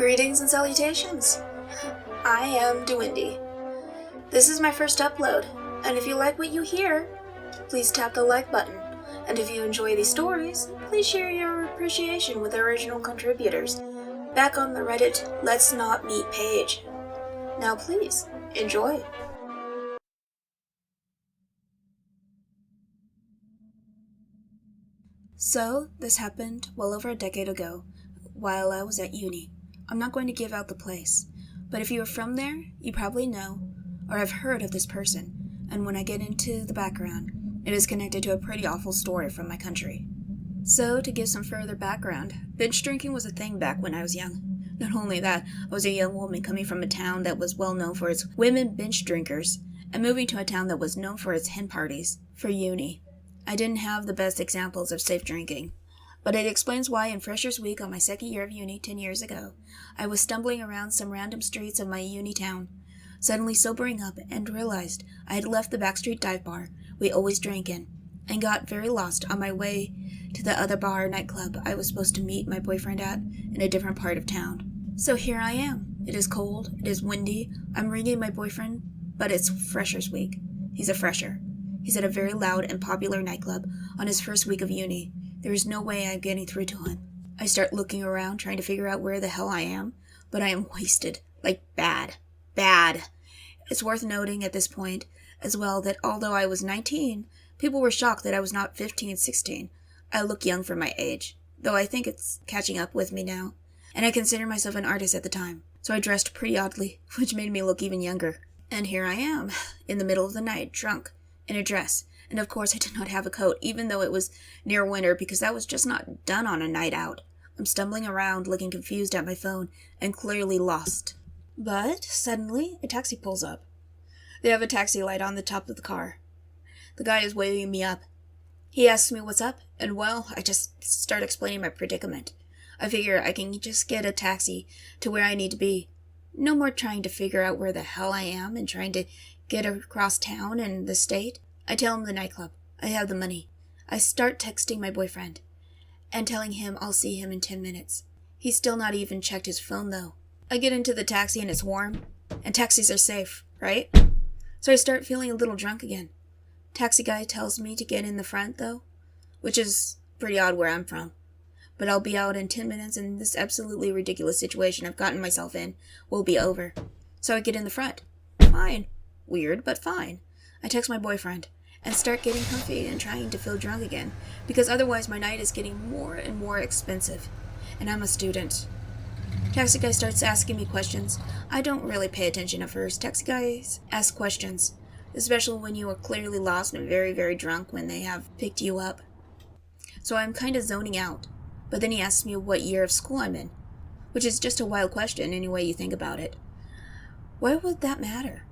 Greetings and salutations. I am Duwende. This is my first upload, and if you like what you hear, please tap the like button. And if you enjoy these stories, please share your appreciation with the original contributors back on the Reddit Let's Not Meet page. Now please, enjoy. So, this happened well over a decade ago, while I was at uni. I'm not going to give out the place, but if you are from there, you probably know, or have heard of this person, and when I get into the background, it is connected to a pretty awful story from my country. So, to give some further background, binge drinking was a thing back when I was young. Not only that, I was a young woman coming from a town that was well known for its women binge drinkers, and moving to a town that was known for its hen parties, for uni. I didn't have the best examples of safe drinking, but it explains why in Freshers Week on my second year of uni 10 years ago, I was stumbling around some random streets of my uni town, suddenly sobering up and realized I had left the backstreet dive bar we always drank in, and got very lost on my way to the other bar or nightclub I was supposed to meet my boyfriend at in a different part of town. So here I am. It is cold, it is windy, I'm ringing my boyfriend, but it's Freshers Week. He's a fresher. He's at a very loud and popular nightclub on his first week of uni. There is no way I'm getting through to him. I start looking around, trying to figure out where the hell I am, but I am wasted. Like bad. Bad. It's worth noting at this point as well that although I was 19, people were shocked that I was not 15, 16. I look young for my age, though I think it's catching up with me now, and I consider myself an artist at the time, so I dressed pretty oddly, which made me look even younger. And here I am, in the middle of the night, drunk, in a dress, and of course I did not have a coat, even though it was near winter, because that was just not done on a night out. I'm stumbling around, looking confused at my phone, and clearly lost. But, suddenly, a taxi pulls up. They have a taxi light on the top of the car. The guy is waving me up. He asks me what's up, and well, I just start explaining my predicament. I figure I can just get a taxi to where I need to be. No more trying to figure out where the hell I am and trying to get across town and the state. I tell him the nightclub. I have the money. I start texting my boyfriend and telling him I'll see him in 10 minutes. He's still not even checked his phone though. I get into the taxi and it's warm, and taxis are safe, right? So I start feeling a little drunk again. Taxi guy tells me to get in the front though, which is pretty odd where I'm from. But I'll be out in 10 minutes and this absolutely ridiculous situation I've gotten myself in will be over. So I get in the front. Fine. Weird, but fine. I text my boyfriend and start getting comfy and trying to feel drunk again, because otherwise my night is getting more and more expensive, and I'm a student. Taxi guy starts asking me questions. I don't really pay attention at first. Taxi guys ask questions, especially when you are clearly lost and very, very drunk when they have picked you up. So I'm kind of zoning out, but then he asks me what year of school I'm in, which is just a wild question any way you think about it. Why would that matter?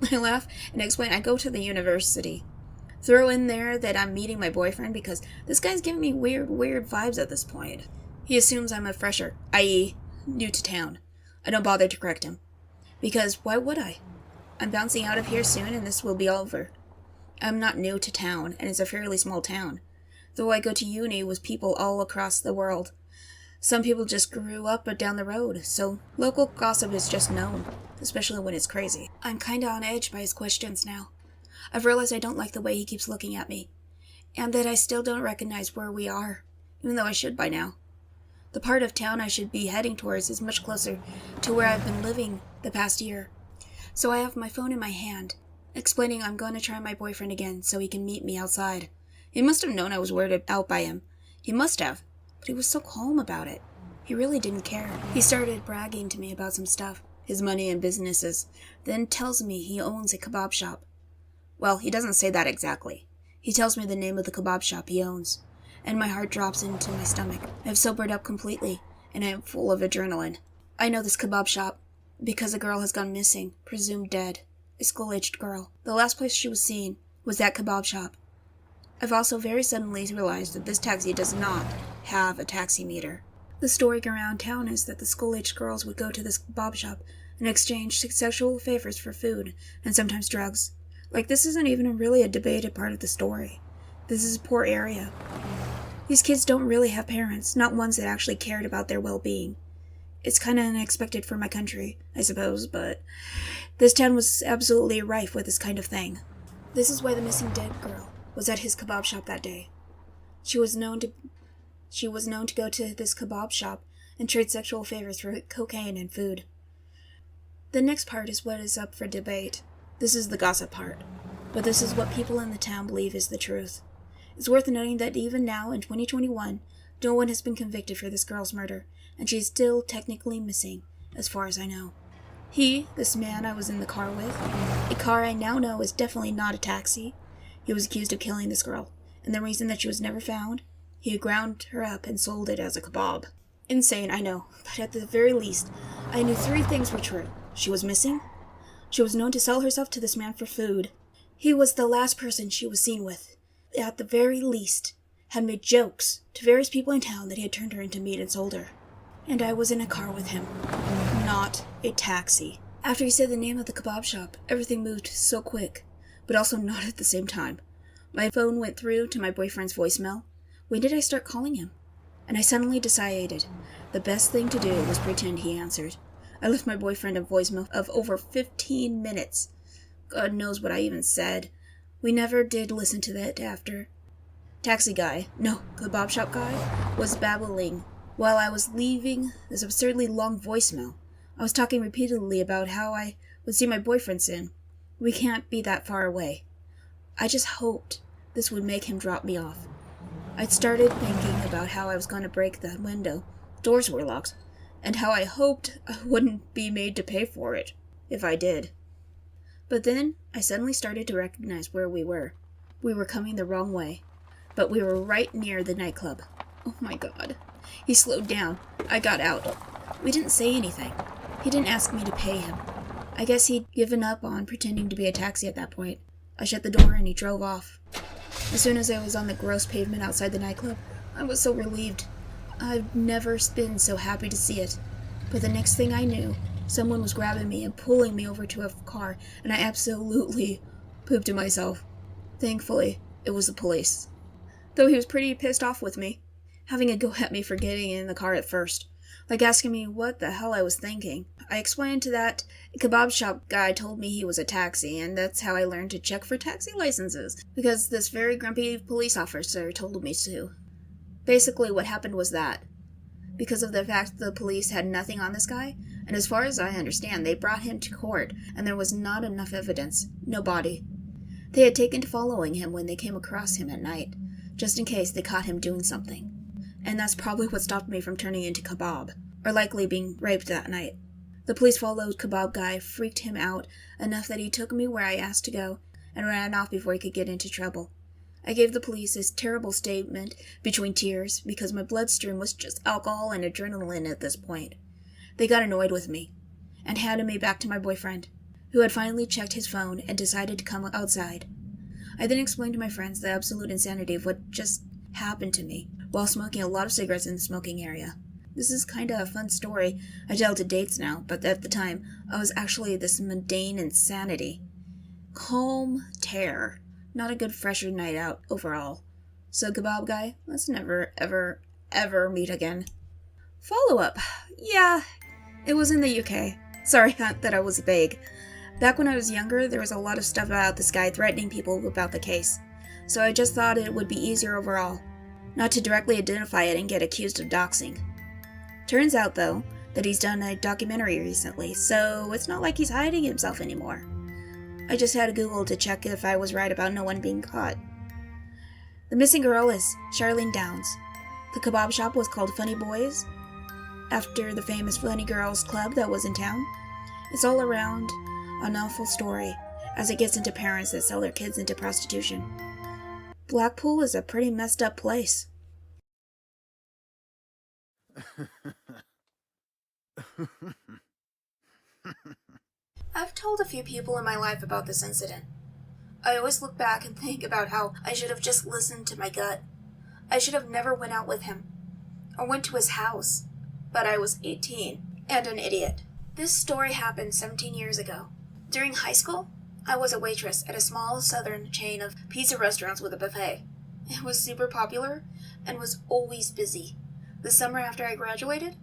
I laugh and explain I go to the university. Throw in there that I'm meeting my boyfriend because this guy's giving me weird vibes at this point. He assumes I'm a fresher, i.e., new to town. I don't bother to correct him, because why would I? I'm bouncing out of here soon and this will be over. I'm not new to town, and it's a fairly small town, though I go to uni with people all across the world. Some people just grew up down the road, so local gossip is just known, especially when it's crazy. I'm kinda on edge by his questions now. I've realized I don't like the way he keeps looking at me, and that I still don't recognize where we are, even though I should by now. The part of town I should be heading towards is much closer to where I've been living the past year. So I have my phone in my hand, explaining I'm going to try my boyfriend again so he can meet me outside. He must have known I was weirded out by him. He must have. But he was so calm about it. He really didn't care. He started bragging to me about some stuff, his money and businesses, then tells me he owns a kebab shop. Well, he doesn't say that exactly. He tells me the name of the kebab shop he owns, and my heart drops into my stomach. I've sobered up completely, and I am full of adrenaline. I know this kebab shop because a girl has gone missing, presumed dead. A school-aged girl. The last place she was seen was that kebab shop. I've also very suddenly realized that this taxi does not have a taxi meter. The story around town is that the school-aged girls would go to this kebab shop and exchange sexual favors for food, and sometimes drugs. Like, this isn't even really a debated part of the story. This is a poor area. These kids don't really have parents, not ones that actually cared about their well-being. It's kind of unexpected for my country, I suppose, but this town was absolutely rife with this kind of thing. This is why the missing dead girl was at his kebab shop that day. She was known to go to this kebab shop and trade sexual favors for cocaine and food. The next part is what is up for debate. This is the gossip part, but this is what people in the town believe is the truth. It's worth noting that even now, in 2021, no one has been convicted for this girl's murder, and she is still technically missing, as far as I know. This man I was in the car with, a car I now know is definitely not a taxi. He was accused of killing this girl, and the reason that she was never found, he had ground her up and sold it as a kebab. Insane, I know, but at the very least, I knew 3 things were true. She was missing. She was known to sell herself to this man for food. He was the last person she was seen with. At the very least, had made jokes to various people in town that he had turned her into meat and sold her. And I was in a car with him, not a taxi. After he said the name of the kebab shop, everything moved so quick, but also not at the same time. My phone went through to my boyfriend's voicemail. When did I start calling him? And I suddenly decided the best thing to do was pretend he answered. I left my boyfriend a voicemail of over 15 minutes. God knows what I even said. We never did listen to that after. Kebab shop guy, was babbling while I was leaving this absurdly long voicemail. I was talking repeatedly about how I would see my boyfriend soon. We can't be that far away. I just hoped this would make him drop me off. I'd started thinking about how I was going to break the window. Doors were locked. And how I hoped I wouldn't be made to pay for it, if I did. But then I suddenly started to recognize where we were. We were coming the wrong way, but we were right near the nightclub. Oh my God. He slowed down. I got out. We didn't say anything. He didn't ask me to pay him. I guess he'd given up on pretending to be a taxi at that point. I shut the door and he drove off. As soon as I was on the gross pavement outside the nightclub, I was so relieved. I've never been so happy to see it. But the next thing I knew, someone was grabbing me and pulling me over to a car, and I absolutely pooped to myself. Thankfully, it was the police. Though he was pretty pissed off with me, having a go at me for getting in the car at first, like asking me what the hell I was thinking. I explained to that kebab shop guy told me he was a taxi, and that's how I learned to check for taxi licenses, because this very grumpy police officer told me to. Basically, what happened was that, because of the fact the police had nothing on this guy, and as far as I understand, they brought him to court, and there was not enough evidence, no body. They had taken to following him when they came across him at night, just in case they caught him doing something. And that's probably what stopped me from turning into kebab, or likely being raped that night. The police followed kebab guy, freaked him out enough that he took me where I asked to go, and ran off before he could get into trouble. I gave the police this terrible statement between tears because my bloodstream was just alcohol and adrenaline at this point. They got annoyed with me and handed me back to my boyfriend, who had finally checked his phone and decided to come outside. I then explained to my friends the absolute insanity of what just happened to me while smoking a lot of cigarettes in the smoking area. This is kind of a fun story I tell to dates now, but at the time, I was actually this mundane insanity. Calm terror. Not a good fresher night out overall. So kebab guy, let's never, ever, ever meet again. Follow-up. Yeah, it was in the UK. Sorry that I was vague. Back when I was younger, there was a lot of stuff about this guy threatening people about the case. So I just thought it would be easier overall, not to directly identify it and get accused of doxing. Turns out, though, that he's done a documentary recently, so it's not like he's hiding himself anymore. I just had to Google to check if I was right about no one being caught. The missing girl is Charlene Downs. The kebab shop was called Funny Boys, after the famous Funny Girls Club that was in town. It's all around an awful story, as it gets into parents that sell their kids into prostitution. Blackpool is a pretty messed up place. I've told a few people in my life about this incident. I always look back and think about how I should have just listened to my gut. I should have never went out with him, or went to his house, but I was 18 and an idiot. This story happened 17 years ago. During high school, I was a waitress at a small southern chain of pizza restaurants with a buffet. It was super popular and was always busy. The summer after I graduated,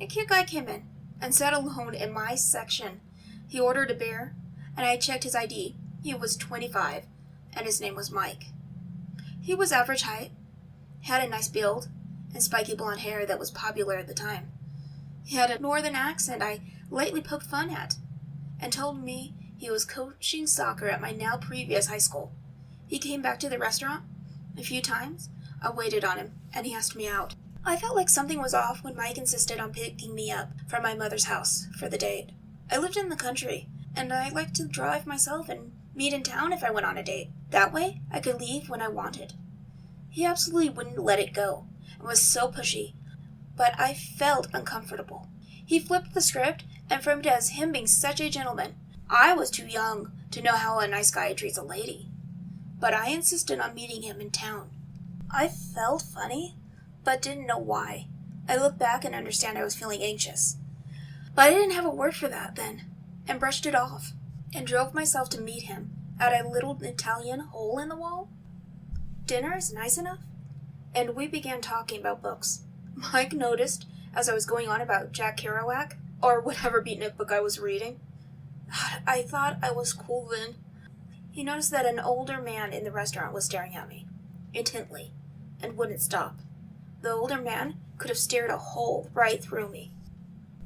A cute guy came in and sat alone in my section. He ordered a beer, and I checked his ID. He was 25, and his name was Mike. He was average height, had a nice build, and spiky blonde hair that was popular at the time. He had a northern accent I lightly poked fun at, and told me he was coaching soccer at my now previous high school. He came back to the restaurant a few times. I waited on him, and he asked me out. I felt like something was off when Mike insisted on picking me up from my mother's house for the date. I lived in the country, and I liked to drive myself and meet in town if I went on a date. That way, I could leave when I wanted. He absolutely wouldn't let it go, and was so pushy, but I felt uncomfortable. He flipped the script and framed it as him being such a gentleman. I was too young to know how a nice guy treats a lady, but I insisted on meeting him in town. I felt funny, but didn't know why. I look back and understand I was feeling anxious. But I didn't have a word for that then, and brushed it off, and drove myself to meet him at a little Italian hole in the wall. Dinner is nice enough, and we began talking about books. Mike noticed as I was going on about Jack Kerouac, or whatever beatnik book I was reading. I thought I was cool then. He noticed that an older man in the restaurant was staring at me, intently, and wouldn't stop. The older man could have stared a hole right through me.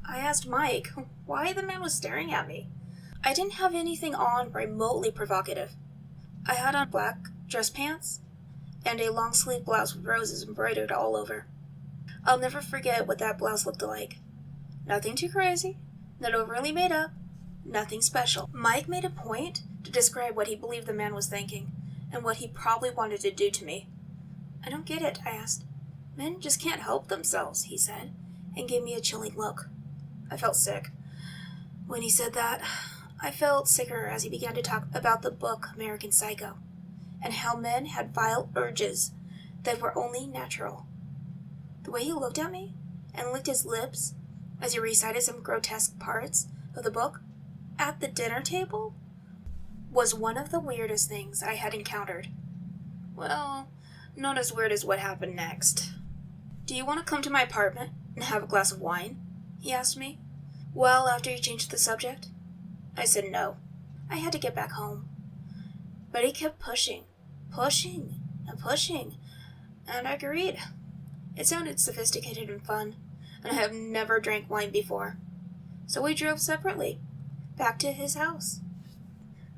I asked Mike why the man was staring at me. I didn't have anything on remotely provocative. I had on black dress pants and a long-sleeve blouse with roses embroidered all over. I'll never forget what that blouse looked like. Nothing too crazy, not overly made up, nothing special. Mike made a point to describe what he believed the man was thinking and what he probably wanted to do to me. I don't get it, I asked. Men just can't help themselves, he said, and gave me a chilling look. I felt sick. When he said that, I felt sicker as he began to talk about the book American Psycho, and how men had vile urges that were only natural. The way he looked at me and licked his lips as he recited some grotesque parts of the book at the dinner table was one of the weirdest things I had encountered. Well, not as weird as what happened next. "Do you want to come to my apartment and have a glass of wine?" he asked me. Well, after he changed the subject, I said no. I had to get back home. But he kept pushing, and I agreed. It sounded sophisticated and fun, and I have never drank wine before. So we drove separately, back to his house.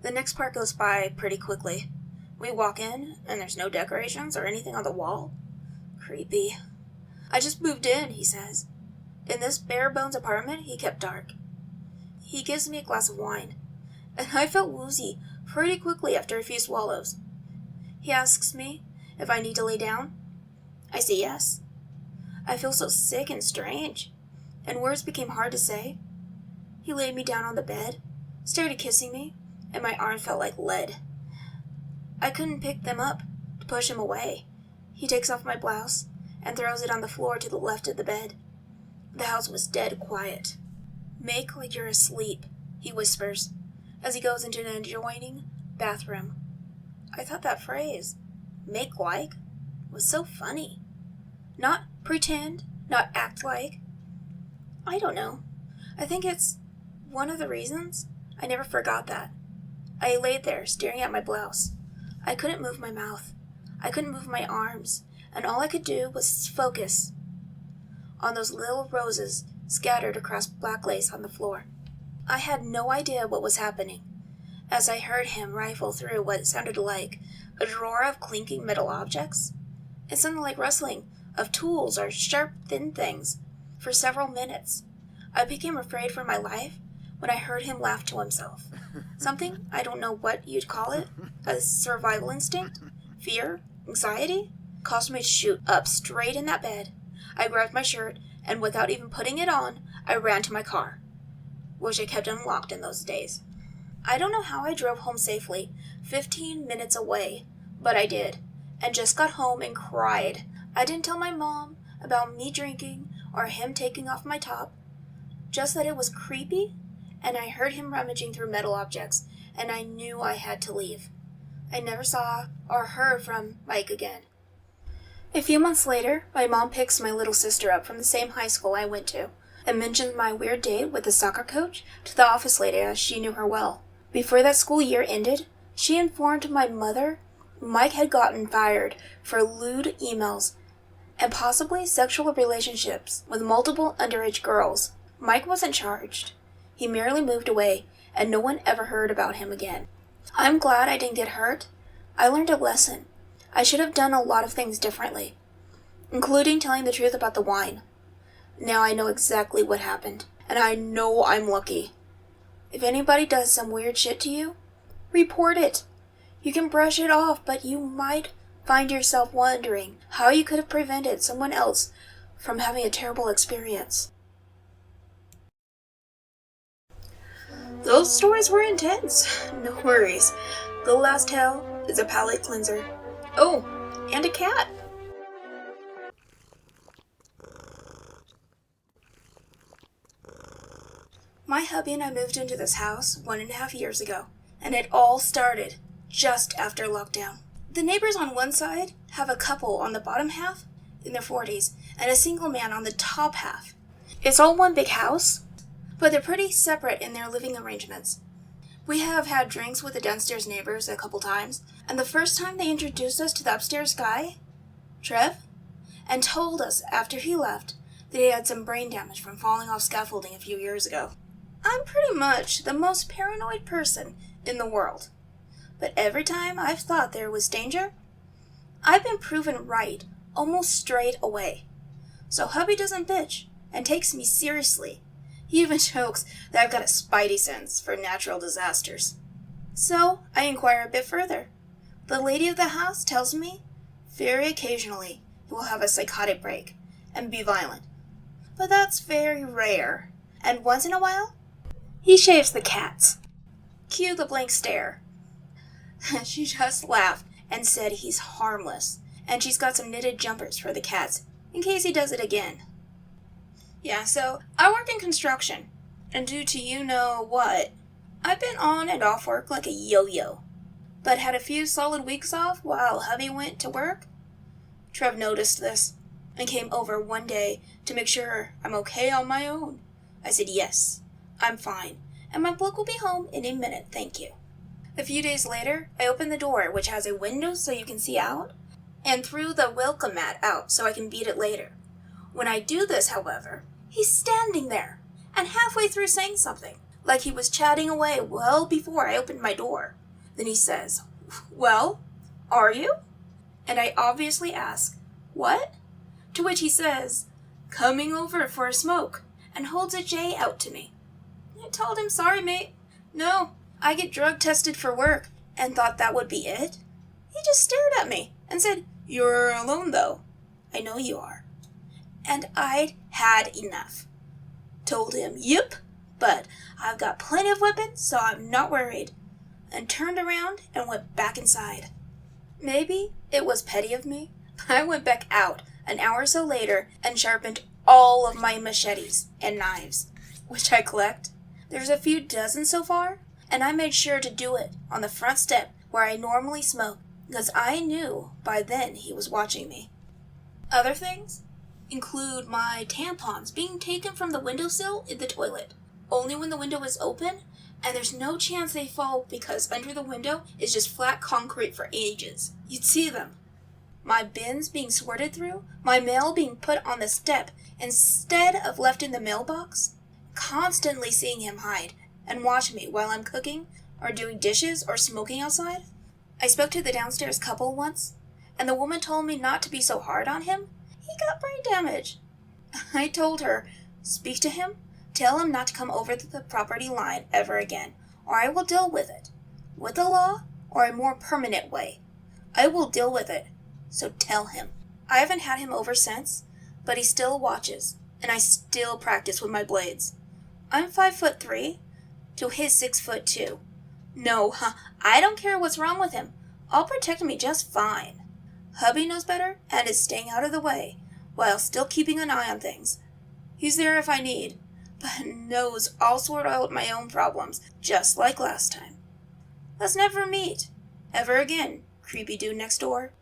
The next part goes by pretty quickly. We walk in, and there's no decorations or anything on the wall. Creepy. "I just moved in," he says. In this bare-bones apartment, he kept dark. He gives me a glass of wine, and I felt woozy pretty quickly after a few swallows. He asks me if I need to lay down. I say yes. I feel so sick and strange, and words became hard to say. He laid me down on the bed, started kissing me, and my arm felt like lead. I couldn't pick them up to push him away. He takes off my blouse and throws it on the floor to the left of the bed. The house was dead quiet. "Make like you're asleep," he whispers, as he goes into an adjoining bathroom. I thought that phrase, "make like," was so funny. Not pretend, not act like. I don't know. I think it's one of the reasons I never forgot that. I laid there staring at my blouse. I couldn't move my mouth. I couldn't move my arms, and all I could do was focus on those little roses scattered across black lace on the floor. I had no idea what was happening, as I heard him rifle through what sounded like a drawer of clinking metal objects. It sounded like rustling of tools or sharp, thin things. For several minutes, I became afraid for my life when I heard him laugh to himself. Something, I don't know what you'd call it, a survival instinct, fear, anxiety, caused me to shoot up straight in that bed. I grabbed my shirt, and without even putting it on, I ran to my car, which I kept unlocked in those days. I don't know how I drove home safely, 15 minutes away, but I did, and just got home and cried. I didn't tell my mom about me drinking or him taking off my top, just that it was creepy, and I heard him rummaging through metal objects, and I knew I had to leave. I never saw or heard from Mike again. A few months later, my mom picks my little sister up from the same high school I went to. and mentioned my weird date with the soccer coach to the office lady as she knew her well. Before that school year ended, she informed my mother Mike had gotten fired for lewd emails and possibly sexual relationships with multiple underage girls. Mike wasn't charged. He merely moved away, and no one ever heard about him again. I'm glad I didn't get hurt. I learned a lesson. I should have done a lot of things differently, including telling the truth about the wine. Now I know exactly what happened, and I know I'm lucky. If anybody does some weird shit to you, report it. You can brush it off, but you might find yourself wondering how you could have prevented someone else from having a terrible experience. Those stories were intense. No worries. The last tale is a palate cleanser. Oh, and a cat. My hubby and I moved into this house 1.5 years ago, and it all started just after lockdown. The neighbors on one side have a couple on the bottom half in their 40s and a single man on the top half. It's all one big house, but they're pretty separate in their living arrangements. We have had drinks with the downstairs neighbors a couple times, and the first time they introduced us to the upstairs guy, Trev, and told us after he left that he had some brain damage from falling off scaffolding a few years ago. I'm pretty much the most paranoid person in the world, but every time I've thought there was danger, I've been proven right almost straight away. So hubby doesn't bitch and takes me seriously. He even jokes that I've got a spidey sense for natural disasters. So I inquire a bit further. The lady of the house tells me very occasionally he will have a psychotic break and be violent. But that's very rare. And once in a while, he shaves the cats. Cue the blank stare. She just laughed and said he's harmless, and she's got some knitted jumpers for the cats in case he does it again. Yeah, so I work in construction, and due to you-know-what, I've been on and off work like a yo-yo, but had a few solid weeks off while hubby went to work. Trev noticed this and came over one day to make sure I'm okay on my own. I said yes, I'm fine, and my bloke will be home in a minute, thank you. A few days later, I open the door, which has a window so you can see out, and threw the welcome mat out so I can beat it later. When I do this, however, he's standing there, and halfway through saying something, like he was chatting away well before I opened my door. Then he says, "Well, are you?" And I obviously ask, "What?" To which he says, "Coming over for a smoke," and holds a J out to me. I told him, "Sorry, mate. No, I get drug tested for work," and thought that would be it. He just stared at me and said, "You're alone, though." "I know you are." And I'd had enough. Told him, "Yep, but I've got plenty of weapons, so I'm not worried," and turned around and went back inside. Maybe it was petty of me, but I went back out an hour or so later and sharpened all of my machetes and knives, which I collect. There's a few dozen so far, and I made sure to do it on the front step where I normally smoke, because I knew by then he was watching me. Other things include my tampons being taken from the windowsill in the toilet, only when the window is open, and there's no chance they fall because under the window is just flat concrete for ages. You'd see them. My bins being sorted through, my mail being put on the step instead of left in the mailbox, constantly seeing him hide and watch me while I'm cooking or doing dishes or smoking outside. I spoke to the downstairs couple once, and the woman told me not to be so hard on him. He got brain damage. I told her, "Speak to him, tell him not to come over the property line ever again, or I will deal with it. With the law, or a more permanent way. I will deal with it, so tell him." I haven't had him over since, but he still watches, and I still practice with my blades. I'm 5'3" to his 6'2". No, I don't care what's wrong with him. I'll protect me just fine. Hubby knows better and is staying out of the way, while still keeping an eye on things. He's there if I need, but knows I'll sort out my own problems, just like last time. Let's never meet, ever again, creepy dude next door.